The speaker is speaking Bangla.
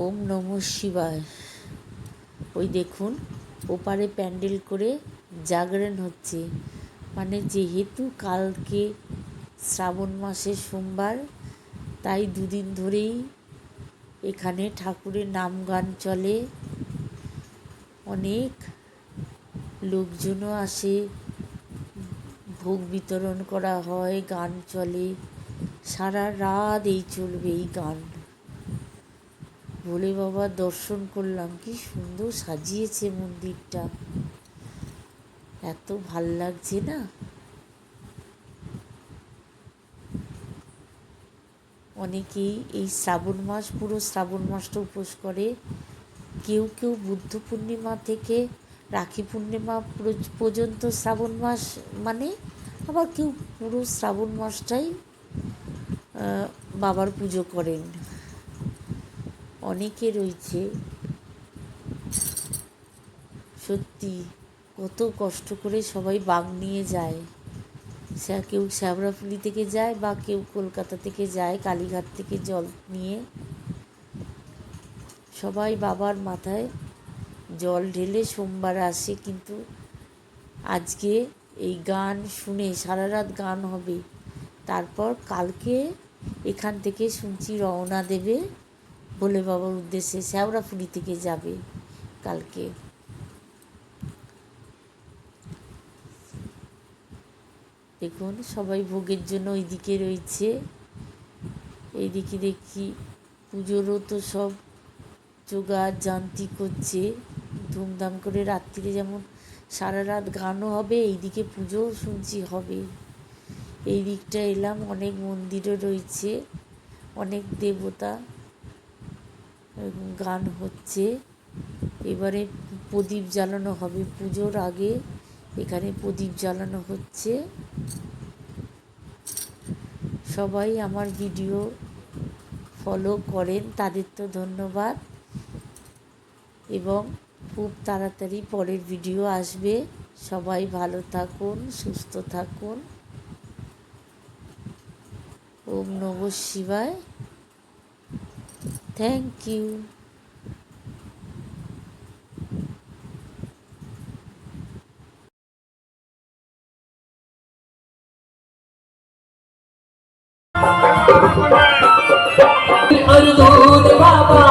ওম নমঃ শিবায়। ওই দেখুন ওপারে প্যান্ডেল করে জাগরণ হচ্ছে, মানে যেহেতু কালকে শ্রাবণ মাসের সোমবার, তাই দুদিন ধরেই এখানে ঠাকুরের নাম গান চলে। অনেক লোকজনও আসে, ভোগ বিতরণ করা হয়, গান চলে, সারা রাত এই চলবে এই গান। ভোলে বাবার দর্শন করলাম, কি সুন্দর সাজিয়েছে মন্দিরটা, এত ভাল লাগছে না। অনেকেই এই শ্রাবণ মাস, পুরো শ্রাবণ মাসটা উপোস করে। কেউ কেউ বুদ্ধ পূর্ণিমা থেকে রাখি পূর্ণিমা পর্যন্ত শ্রাবণ মাস মানে, আবার কেউ পুরো শ্রাবণ মাসটাই বাবার পুজো করেন। অনেকে রয়েছে, সত্যি কত কষ্ট করে সবাই বাগ নিয়ে যায়। কেউ শ্যাওড়াফুলি থেকে যায় বা কেউ কলকাতা থেকে যায়, কালীঘাট থেকে জল নিয়ে সবাই বাবার মাথায় জল ঢেলে সোমবার আসে। কিন্তু আজকে এই গান শুনে সারা রাত গান হবে, তারপর কালকে এখান থেকে শুনছি রওনা দেবে ভোলে বাবার উদ্দেশ্যে, শ্যাওড়াফুলি থেকে যাবে কালকে। দেখুন সবাই ভোগের জন্য ওইদিকে রয়েছে। এইদিকে দেখি পুজোরও তো সব জোগাড় জান্তি করছে ধুমধাম করে। রাত্রিরে যেমন সারা রাত গানও হবে, এইদিকে পুজোও শুনছি হবে। এই দিকটা এলাম, অনেক মন্দিরও রয়েছে, অনেক দেবতা, গান হচ্ছে। এবারে প্রদীপ জ্বালানো হবে পুজোর আগে, এখানে প্রদীপ জ্বালানো হচ্ছে। সবাই আমার ভিডিও ফলো করেন, তাদের তো ধন্যবাদ। এবং খুব তাড়াতাড়ি পরের ভিডিও আসবে। সবাই ভালো থাকুন, সুস্থ থাকুন। ওম নমঃ শিবায়। Thank you. बाबा